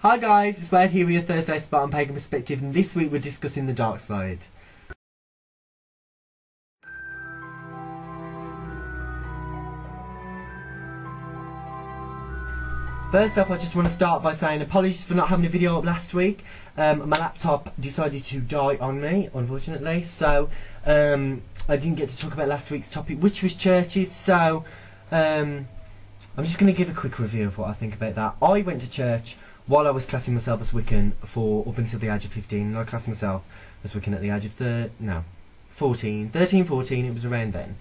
Hi guys, it's Wade here with your Thursday spot on Pagan Perspective, and this week we're discussing the dark side. First off, I just want to start by saying apologies for not having a video up last week. My laptop decided to die on me, unfortunately, so I didn't get to talk about last week's topic, which was churches. So I'm just going to give a quick review of what I think about that. I went to church while I was classing myself as Wiccan for up until the age of 15, and I classed myself as Wiccan at the age of 13, 14, it was around then.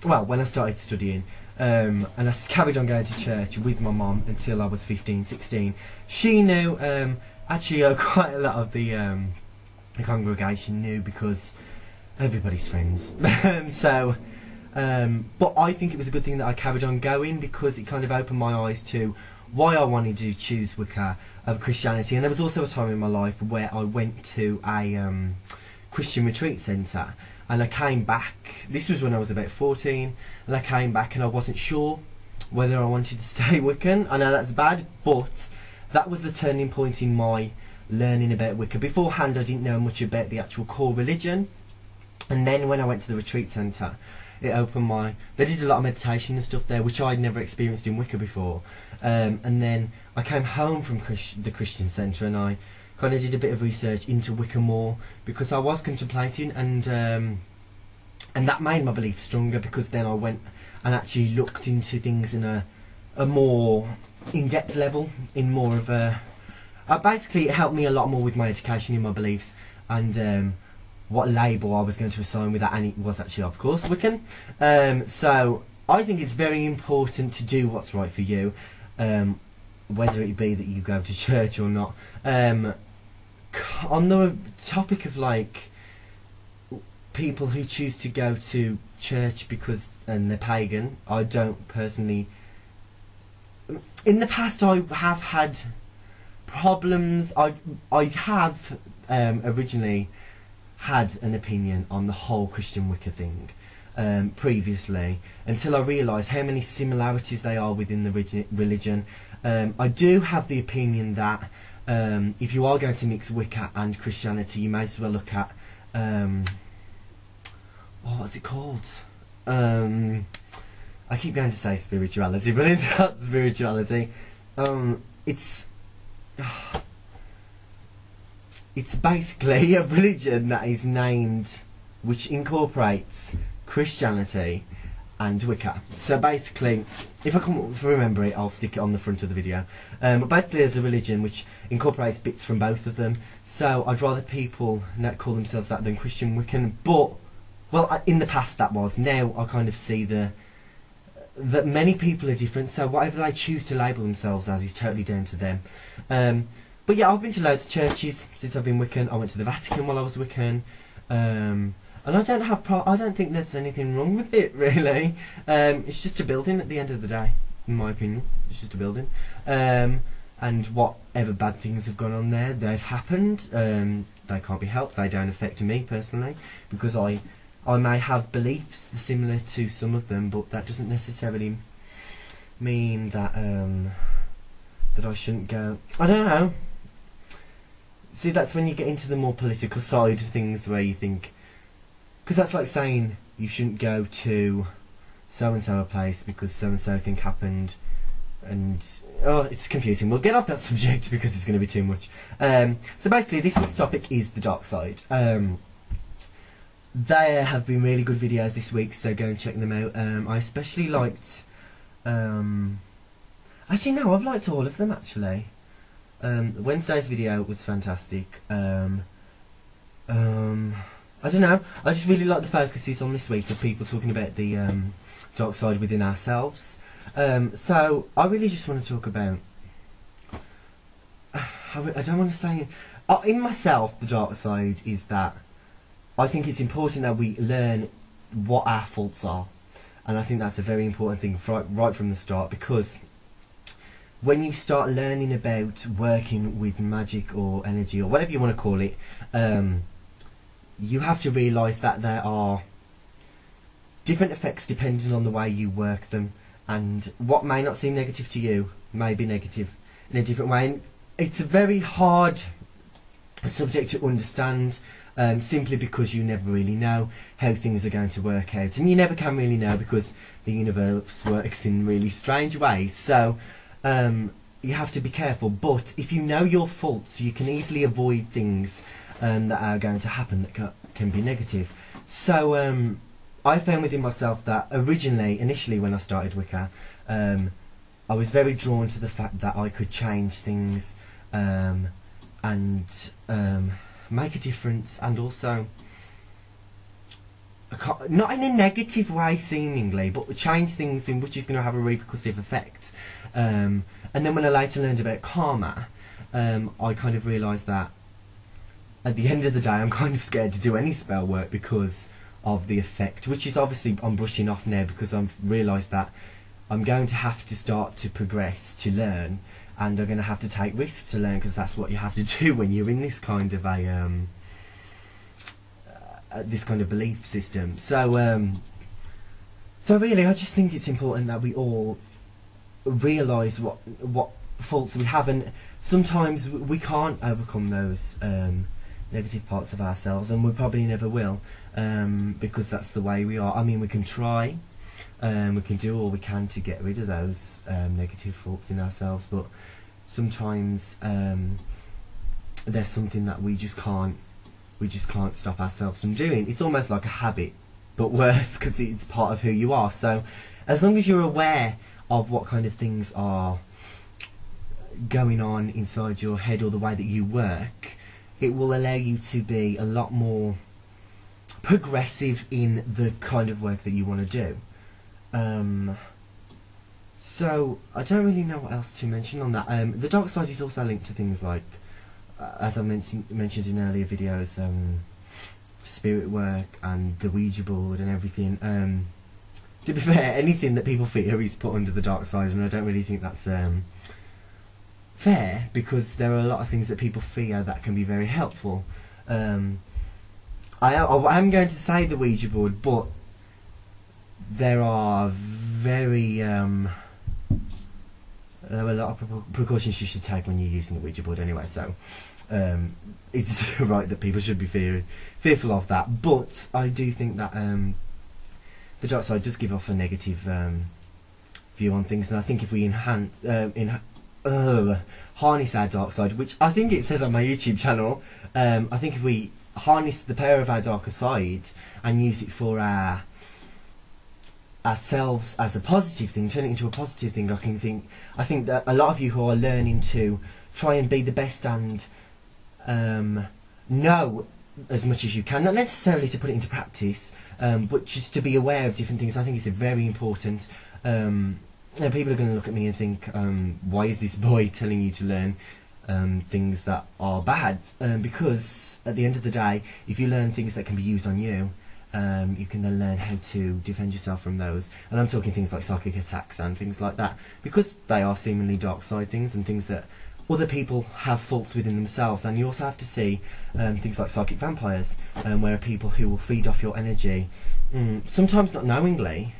Well, when I started studying, and I carried on going to church with my mum until I was 15, 16. She knew, actually quite a lot of the congregation knew because everybody's friends. But I think it was a good thing that I carried on going because it kind of opened my eyes to why I wanted to choose Wicca over Christianity. And there was also a time in my life where I went to a Christian retreat centre, and I came back. This was when I was about 14, and I came back and I wasn't sure whether I wanted to stay Wiccan. I know that's bad, but that was the turning point in my learning about Wicca. Beforehand, I didn't know much about the actual core religion, and then when I went to the retreat centre, it opened my... They did a lot of meditation and stuff there, which I'd never experienced in Wicca before. And then I came home from the Christian centre, and I kind of did a bit of research into Wicca more because I was contemplating, and that made my belief stronger because then I went and actually looked into things in a more in-depth level, in more of a... basically, it helped me a lot more with my education in my beliefs and what label I was going to assign with that, and it was actually, of course, Wiccan. So I think it's very important to do what's right for you, whether it be that you go to church or not. On the topic of like people who choose to go to church because they're pagan, I don't personally. In the past, I have had problems. I have originally had an opinion on the whole Christian Wicca thing previously, until I realised how many similarities they are within the religion. I do have the opinion that if you are going to mix Wicca and Christianity, you may as well look at what's it called? I keep going to say spirituality, but it's not spirituality. It's basically a religion that is named, which incorporates Christianity and Wicca. So basically, if I can remember it, I'll stick it on the front of the video. But basically, there's a religion which incorporates bits from both of them. So I'd rather people not call themselves that than Christian Wiccan. But, well, in the past that was. Now I kind of see that many people are different. So whatever they choose to label themselves as is totally down to them. But yeah, I've been to loads of churches since I've been Wiccan. I went to the Vatican while I was Wiccan, and I don't think there's anything wrong with it really. It's just a building at the end of the day, in my opinion. It's just a building, and whatever bad things have gone on there, they've happened. They can't be helped. They don't affect me personally because I may have beliefs similar to some of them, but that doesn't necessarily mean that that I shouldn't go. I don't know. See, that's when you get into the more political side of things where you think... Because that's like saying you shouldn't go to so-and-so a place because so-and-so thing happened, and... Oh, it's confusing. We'll get off that subject because it's going to be too much. So basically, this week's topic is the dark side. There have been really good videos this week, so go and check them out. I especially liked... Actually, no, I've liked all of them, actually. Wednesday's video was fantastic. I don't know, I just really like the focuses on this week of people talking about the dark side within ourselves. So, I really just want to talk about... I don't want to say... in myself, the dark side is that I think it's important that we learn what our faults are. And I think that's a very important thing right from the start, because when you start learning about working with magic or energy or whatever you want to call it, you have to realise that there are different effects depending on the way you work them, and what may not seem negative to you may be negative in a different way. And it's a very hard subject to understand, simply because you never really know how things are going to work out, and you never can really know because the universe works in really strange ways. So you have to be careful, but if you know your faults, you can easily avoid things that are going to happen that can be negative. So I found within myself that initially when I started Wicca, I was very drawn to the fact that I could change things and make a difference, and also not in a negative way seemingly, but change things in which is going to have a repercussive effect. And then when I later learned about karma, I kind of realised that at the end of the day I'm kind of scared to do any spell work because of the effect, which is obviously I'm brushing off now because I've realised that I'm going to have to start to progress to learn, and I'm going to have to take risks to learn, because that's what you have to do when you're in this kind of this kind of belief system. So so really I just think it's important that we all realise what faults we have, and sometimes we can't overcome those negative parts of ourselves, and we probably never will, because that's the way we are. I mean, we can try, we can do all we can to get rid of those negative faults in ourselves, but sometimes there's something that we just can't stop ourselves from doing. It's almost like a habit, but worse, because it's part of who you are. So as long as you're aware of what kind of things are going on inside your head or the way that you work, it will allow you to be a lot more progressive in the kind of work that you want to do. So I don't really know what else to mention on that. The dark side is also linked to things like, as I mentioned in earlier videos, spirit work and the Ouija board and everything. To be fair, anything that people fear is put under the dark side, and I don't really think that's fair, because there are a lot of things that people fear that can be very helpful. I am going to say the Ouija board, but there are there are a lot of precautions you should take when you're using a Ouija board anyway, so it's right that people should be fearful of that. But I do think that the dark side does give off a negative view on things, and I think if we harness our dark side, which I think it says on my YouTube channel, I think if we harness the power of our darker side and use it for ourselves as a positive thing, turn it into a positive thing, I think that a lot of you who are learning to try and be the best and know as much as you can, not necessarily to put it into practice, but just to be aware of different things, I think it's very important. People are going to look at me and think, why is this boy telling you to learn things that are bad? Because at the end of the day, if you learn things that can be used on you, you can then learn how to defend yourself from those. And I'm talking things like psychic attacks and things like that, because they are seemingly dark side things and things that other people have faults within themselves. And you also have to see things like psychic vampires, where people who will feed off your energy, sometimes not knowingly,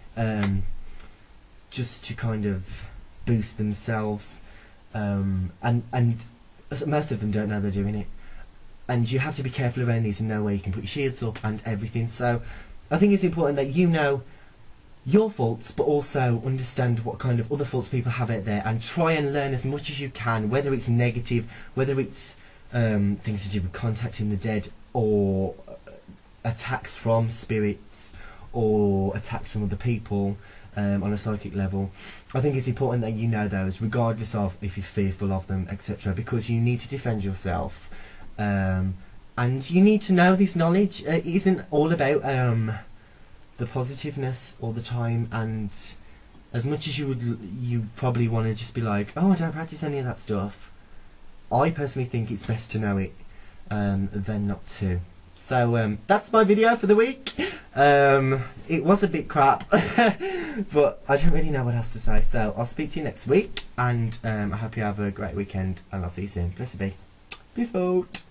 just to kind of boost themselves, and most of them don't know they're doing it. And you have to be careful around these and know where you can put your shields up and everything. So I think it's important that you know your faults, but also understand what kind of other faults people have out there, and try and learn as much as you can, whether it's negative, whether it's things to do with contacting the dead, or attacks from spirits, or attacks from other people on a psychic level. I think it's important that you know those, regardless of if you're fearful of them, etc., because you need to defend yourself. And you need to know this knowledge. It isn't all about the positiveness all the time, and as much as you probably want to just be like, oh, I don't practice any of that stuff, I personally think it's best to know it than not to. So that's my video for the week. It was a bit crap, but I don't really know what else to say, so I'll speak to you next week, and I hope you have a great weekend, and I'll see you soon. Blessed be. Peace out.